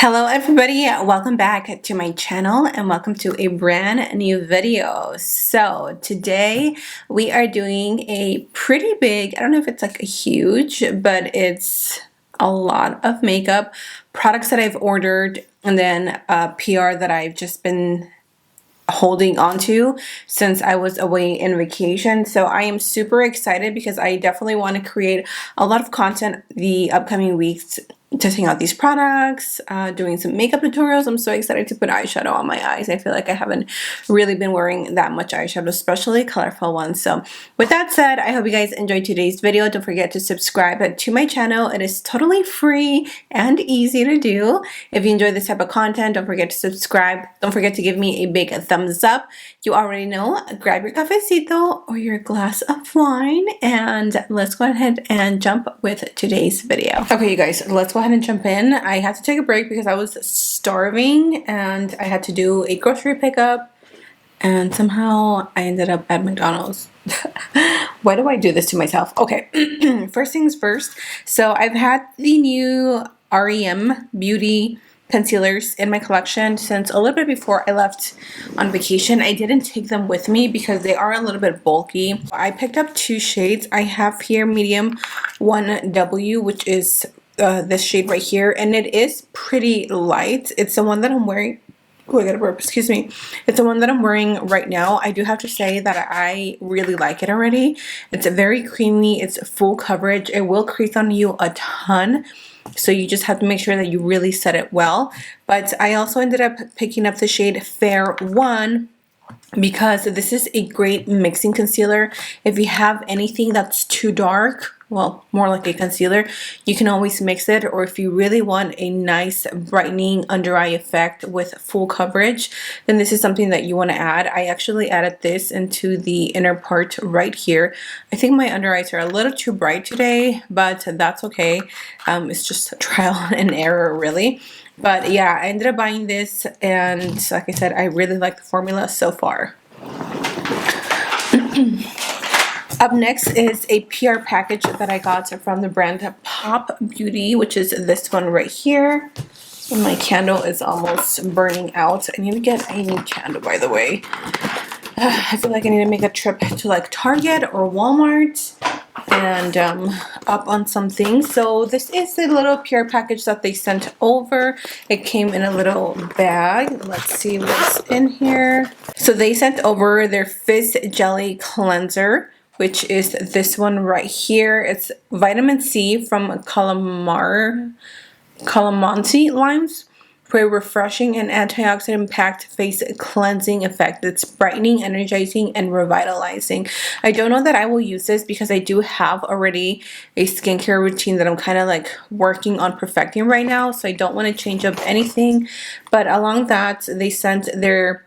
Hello everybody, welcome back to my channel and welcome to a brand new video. So today we are doing a pretty big, I don't know if it's like a huge, but it's a lot of makeup products that I've ordered and then PR that I've just been holding on to since I was away in vacation. So I am super excited because I definitely want to create a lot of content the upcoming weeks, testing out these products, doing some makeup tutorials. I'm so excited to put eyeshadow on my eyes. I feel like I haven't really been wearing that much eyeshadow, especially colorful ones. So with that said, I hope you guys enjoyed today's video. Don't forget to subscribe to my channel. It is totally free and easy to do. If you enjoy this type of content, don't forget to subscribe. Don't forget to give me a big thumbs up. You already know, grab your cafecito or your glass of wine and let's go ahead and jump with today's video. Okay, you guys, let's go ahead and jump in. I had to take a break because I was starving and I had to do a grocery pickup and somehow I ended up at McDonald's. Why do I do this to myself? Okay, first things first. So I've had the new R.E.M. Beauty concealers in my collection since a little bit before I left on vacation. I didn't take them with me because they are a little bit bulky. I picked up two shades. I have here medium 1W, which is this shade right here, and it is pretty light. It's the one that I'm wearing. Oh, I got a burp, excuse me. It's the one that I'm wearing right now. I do have to say that I really like it already. It's very creamy. It's full coverage. It will crease on you a ton. So you just have to make sure that you really set it well. But I also ended up picking up the shade Fair 1 because this is a great mixing concealer. If you have anything that's too dark, well, more like a concealer, you can always mix it. Or if you really want a nice brightening under eye effect with full coverage, then this is something that you want to add. I actually added this into the inner part right here. I think my under eyes are a little too bright today, but that's okay. It's just trial and error really. But yeah, I ended up buying this and like I said, I really like the formula so far. Up next is a PR package that I got from the brand Pop Beauty, which is this one right here. And my candle is almost burning out. I need to get a new candle, by the way. I feel like I need to make a trip to like Target or Walmart and up on some things. So this is the little PR package that they sent over. It came in a little bag. Let's see what's in here. So they sent over their Fizz Jelly Cleanser, which is this one right here. It's vitamin C from Calamansi limes for a refreshing and antioxidant-packed face cleansing effect. It's brightening, energizing, and revitalizing. I don't know that I will use this because I do have already a skincare routine that I'm kind of like working on perfecting right now, so I don't want to change up anything. But along that, they sent their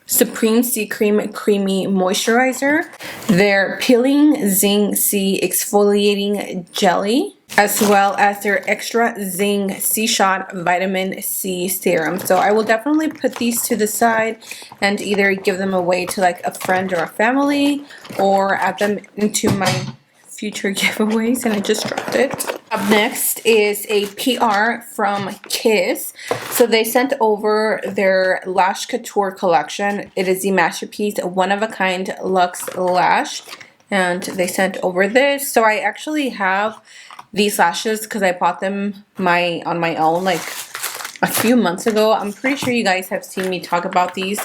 Supreme C Cream Creamy Moisturizer, their Peeling Zing C Exfoliating Jelly, as well as their Extra Zing C-Shot Vitamin C Serum. So I will definitely put these to the side and either give them away to like a friend or a family or add them into my future giveaways, and I just dropped it. Up next is a PR from Kiss. So they sent over their Lash Couture collection. It is the Masterpiece One of a Kind Luxe Lash, and they sent over this. So I actually have these lashes because I bought them on my own like a few months ago. I'm pretty sure you guys have seen me talk about these,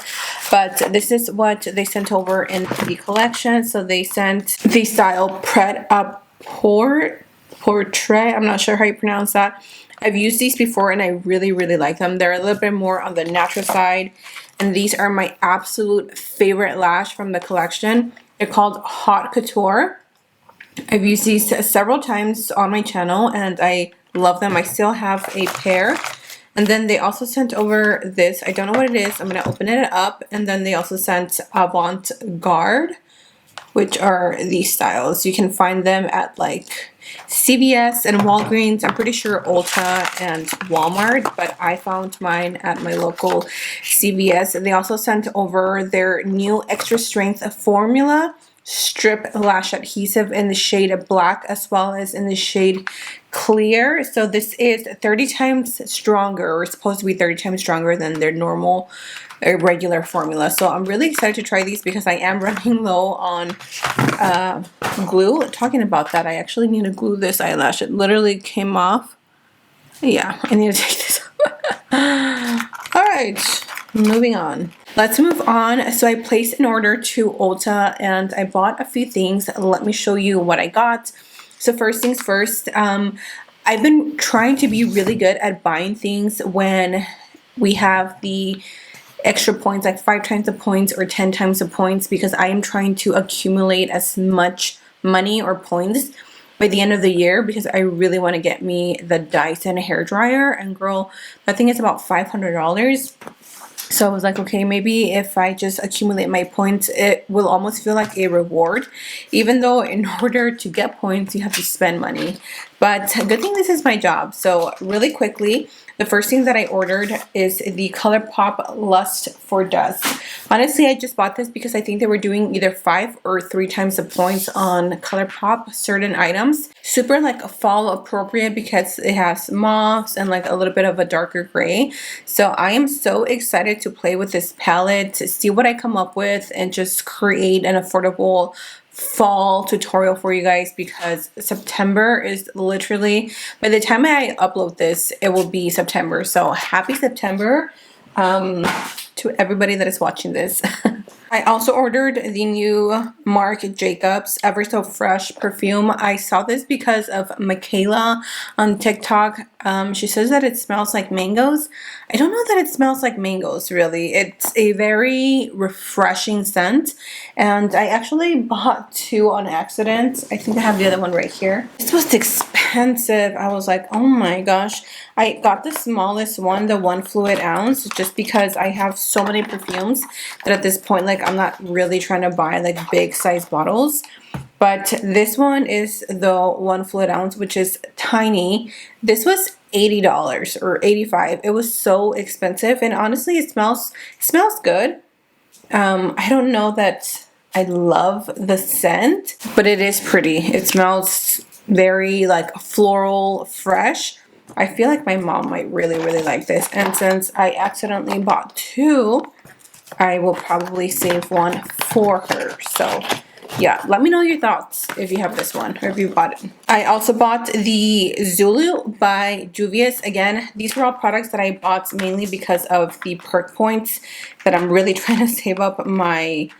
but this is what they sent over in the collection. So they sent the style Pret a Portrait. I'm not sure how you pronounce that. I've used these before and I really like them. They're a little bit more on the natural side, and these are my absolute favorite lash from the collection. They're called Haute Couture. I've used these several times on my channel and I love them. I still have a pair. And then they also sent over this. I don't know what it is. I'm going to open it up. And then they also sent Avant Garde, which are these styles. You can find them at like CVS and Walgreens. I'm pretty sure Ulta and Walmart, but I found mine at my local CVS. And they also sent over their new extra strength formula strip lash adhesive in the shade black as well as in the shade clear. So this is 30 times stronger, or supposed to be 30 times stronger than their normal regular formula. So I'm really excited to try these because I am running low on glue. Talking about that, I actually need to glue this eyelash. It literally came off. Yeah, I need to take this off. All right, moving on. Let's move on. So I placed an order to Ulta and I bought a few things. Let me show you what I got. So first things first, I've been trying to be really good at buying things when we have the extra points, like 5 times the points or 10 times the points, because I am trying to accumulate as much money or points by the end of the year, because I really want to get me the Dyson hairdryer. And girl, that thing is about $500. So I was like, okay, maybe if I just accumulate my points, it will almost feel like a reward, even though in order to get points, you have to spend money. But good thing this is my job. So really quickly, the first thing that I ordered is the Colourpop Lust for Dusk. Honestly, I just bought this because I think they were doing either 5 or 3 times the points on Colourpop certain items. Super like fall appropriate because it has mauves and like a little bit of a darker gray. So I am so excited to play with this palette, to see what I come up with and just create an affordable fall tutorial for you guys, because September is literally, by the time I upload this, it will be September. So happy September to everybody that is watching this. I also ordered the new Marc Jacobs Ever So Fresh perfume. I saw this because of Michaela on TikTok. She says that it smells like mangoes. I don't know that it smells like mangoes, really. It's a very refreshing scent. And I actually bought 2 on accident. I think I have the other one right here. This was expensive. I was like, oh my gosh. I got the smallest one, the 1 fluid ounce, just because I have so many perfumes that at this point, like, I'm not really trying to buy like big size bottles. But this one is the 1 fluid ounce, which is tiny. This was $80 or $85. It was so expensive, and honestly, it smells good. I don't know that I love the scent, but it is pretty. It smells very like floral, fresh. I feel like my mom might really, really like this. And since I accidentally bought 2, I will probably save 1 for her. So yeah, let me know your thoughts if you have this one or if you bought it. I also bought the Zulu by Juvias. Again, these were all products that I bought mainly because of the perk points, that I'm really trying to save up my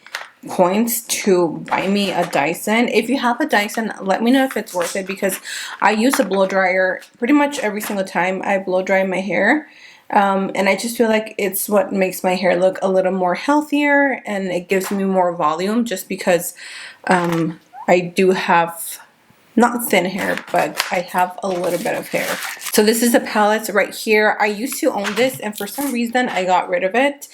points to buy me a Dyson. If you have a Dyson, let me know if it's worth it, because I use a blow dryer pretty much every single time I blow dry my hair. And I just feel like it's what makes my hair look a little more healthier, and it gives me more volume, just because I do have not thin hair, but I have a little bit of hair. So this is the palette right here. I used to own this, and for some reason I got rid of it.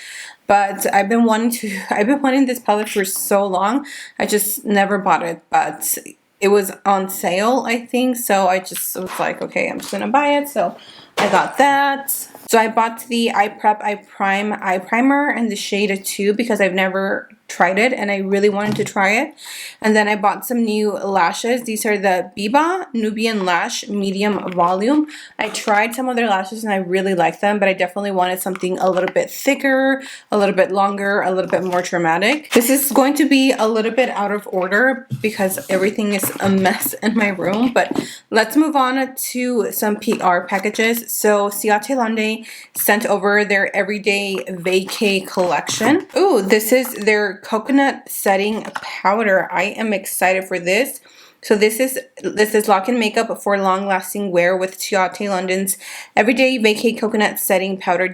But I've been wanting this palette for so long. I just never bought it, but it was on sale, I think. So I just was like, okay, I'm just gonna buy it. So I got that. So I bought the Eye Prep Eye Prime Eye Primer in the shade 2 because I've never tried it and I really wanted to try it. And then I bought some new lashes. These are the Biba Nubian Lash Medium Volume. I tried some of their lashes and I really liked them, but I definitely wanted something a little bit thicker, a little bit longer, a little bit more dramatic. This is going to be a little bit out of order because everything is a mess in my room, but let's move on to some PR packages. So Ciate London sent over their Everyday Vacay collection. Ooh, this is their coconut setting powder. I am excited for this. So this is lock-in makeup for long-lasting wear with Ciate London's Everyday Vacay Coconut Setting Powder,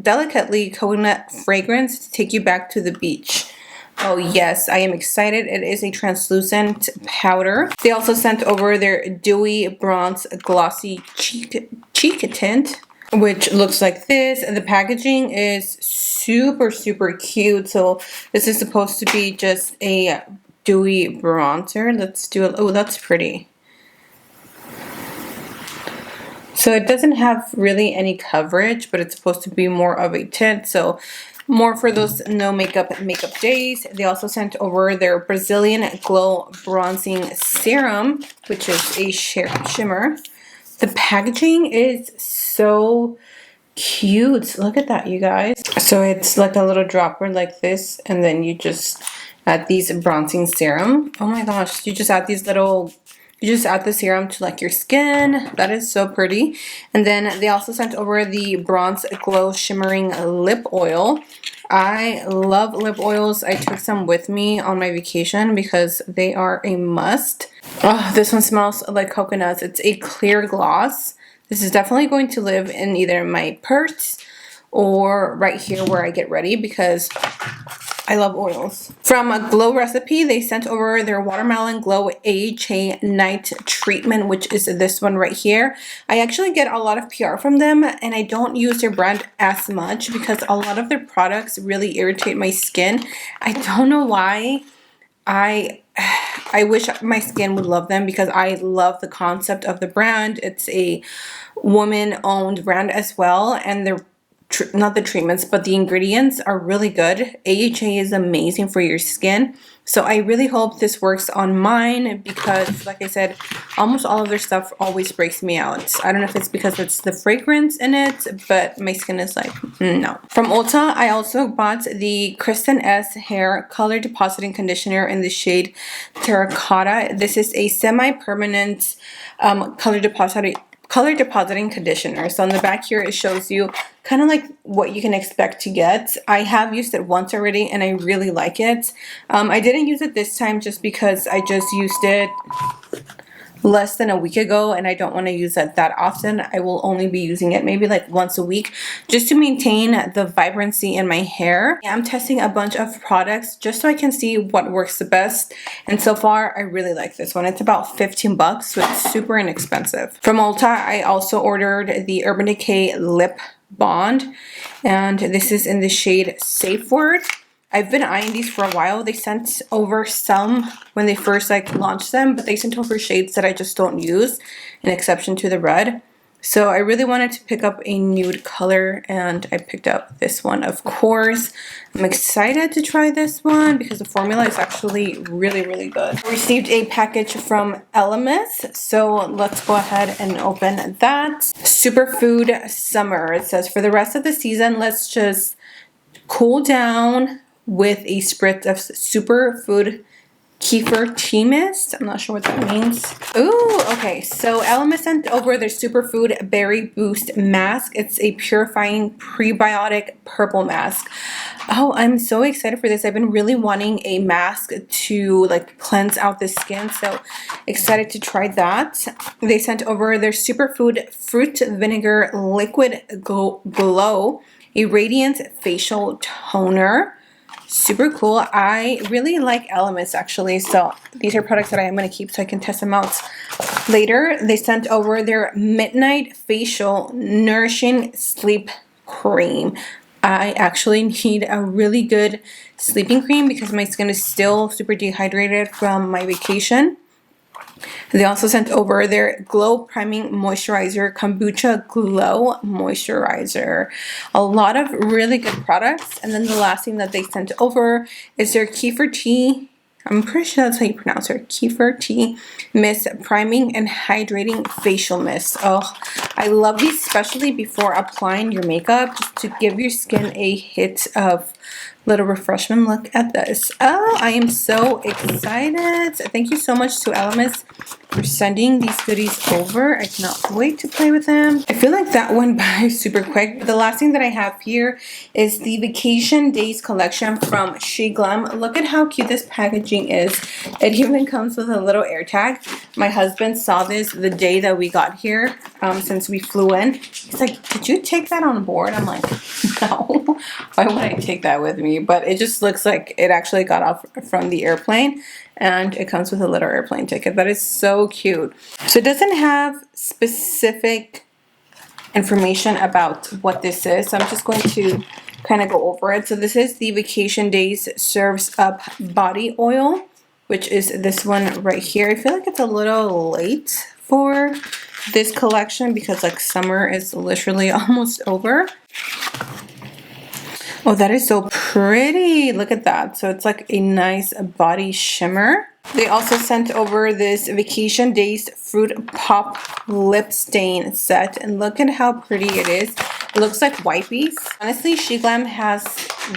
delicately coconut fragrance to take you back to the beach. Oh yes, I am excited. It is a translucent powder. They also sent over their Dewy Bronze Glossy Cheek Tint, which looks like this. And the packaging is super, super cute. So this is supposed to be just a dewy bronzer. Let's do it. Oh, that's pretty. So it doesn't have really any coverage, but it's supposed to be more of a tint. So more for those no makeup days. They also sent over their Brazilian Glow Bronzing Serum, which is a shimmer. The packaging is so cute. Look at that, you guys. So it's like a little dropper like this, and then you just add these bronzing serum. Oh my gosh, you just add the serum to like your skin. That is so pretty. And then they also sent over the Bronze Glow Shimmering Lip Oil. I love lip oils. I took some with me on my vacation because they are a must. Oh, this one smells like coconuts. It's a clear gloss. This is definitely going to live in either my purse or right here where I get ready because I love oils. From a Glow Recipe, they sent over their Watermelon Glow AHA Night Treatment, which is this one right here. I actually get a lot of PR from them, and I don't use their brand as much because a lot of their products really irritate my skin. I don't know why. I wish my skin would love them because I love the concept of the brand. It's a woman-owned brand as well, and they're not the treatments, but the ingredients are really good. AHA is amazing for your skin. So I really hope this works on mine because, like I said, almost all of their stuff always breaks me out. I don't know if it's because it's the fragrance in it, but my skin is like, no. From Ulta, I also bought the Kristen Ess Hair Color Depositing Conditioner in the shade Terracota. This is a semi-permanent color depositing conditioner. So on the back here, it shows you kind of like what you can expect to get. I have used it once already and I really like it. I didn't use it this time just because I just used it less than a week ago and I don't want to use it that often. I will only be using it maybe like once a week just to maintain the vibrancy in my hair. I'm testing a bunch of products just so I can see what works the best, and so far I really like this one. It's about 15 bucks, so it's super inexpensive. From Ulta, I also ordered the Urban Decay Lip Bond, and this is in the shade Safe Word. I've been eyeing these for a while. They sent over some when they first launched them, but they sent over shades that I just don't use, an exception to the red. So I really wanted to pick up a nude color, and I picked up this one, of course. I'm excited to try this one because the formula is actually really, really good. I received a package from Elemis, so let's go ahead and open that. Superfood Summer. It says, for the rest of the season, let's just cool down with a spritz of Superfood Kefir Tea Mist. I'm not sure what that means. Ooh, okay. So Elemis sent over their Superfood Berry Boost Mask. It's a purifying prebiotic purple mask. Oh, I'm so excited for this. I've been really wanting a mask to like cleanse out the skin, so excited to try that. They sent over their Superfood Fruit Vinegar Liquid Glow, a radiant facial toner. Super cool. I really like Elemis actually, so these are products that I am going to keep so I can test them out later. They sent over their Midnight Facial Nourishing Sleep Cream. I actually need a really good sleeping cream because my skin is still super dehydrated from my vacation. They also sent over their Glow Priming Moisturizer, Kombucha Glow Moisturizer. A lot of really good products. And then the last thing that they sent over is their Kefir Tea. I'm pretty sure that's how you pronounce it. Kefir Tea Mist Priming and Hydrating Facial Mist. Oh, I love these, especially before applying your makeup, just to give your skin a hit of little refreshment. Look at this. Oh, I am so excited. Thank you so much to Elemis for sending these goodies over. I cannot wait to play with them. I feel like that went by super quick. But the last thing that I have here is the Vacation Daze collection from Sheglam. Look at how cute this packaging is. It even comes with a little air tag. My husband saw this the day that we got here, since we flew in. He's like, did you take that on board? I'm like, no. Why would I take that with me? But it just looks like it actually got off from the airplane, and it comes with a little airplane ticket. That is so cute. So it doesn't have specific information about what this is, so I'm just going to kind of go over it. So this is the Vacation Daze Serves Up Body Oil, which is this one right here. I feel like it's a little late for this collection because like summer is literally almost over. Oh, that is so pretty. Look at that. So it's like a nice body shimmer. They also sent over this Vacation Daze Fruit Pop Lip Stain set. And look at how pretty it is. It looks like wipes. Honestly, Sheglam has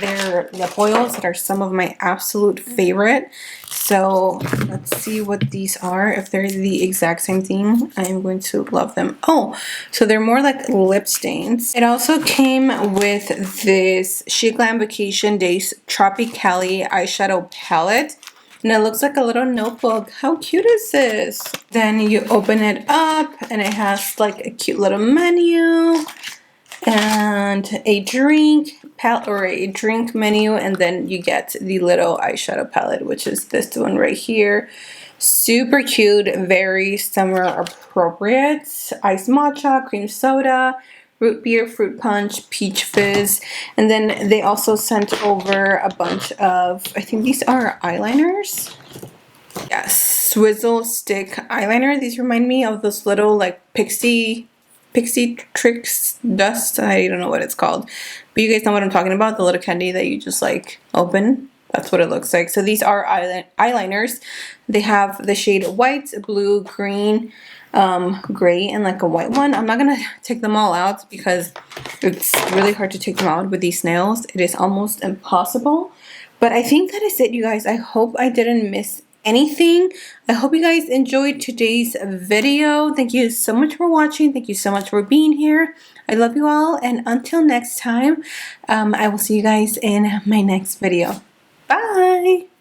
their lip oils that are some of my absolute favorite. So let's see what these are. If they're the exact same thing, I'm going to love them. Oh, so they're more like lip stains. It also came with this Sheglam Vacation Daze Tropicali eyeshadow palette. And it looks like a little notebook. How cute is this? Then you open it up and it has like a cute little menu and a drink palette or a drink menu, and then you get the little eyeshadow palette, which is this one right here. Super cute, very summer appropriate. Iced matcha, cream soda, root beer, fruit punch, peach fizz, and then they also sent over a bunch of, I think these are eyeliners. Yes, swizzle stick eyeliner. These remind me of those little like pixie tricks dust. I don't know what it's called, but you guys know what I'm talking about. The little candy that you just like open. That's what it looks like. So these are eyeliners. They have the shade white, blue, green, gray, and like a white one. I'm not gonna take them all out because it's really hard to take them out with these nails. It is almost impossible. But I think that is it, you guys. I hope I didn't miss anything. I hope you guys enjoyed today's video. Thank you so much for watching. Thank you so much for being here. I love you all, and until next time, I will see you guys in my next video. Bye!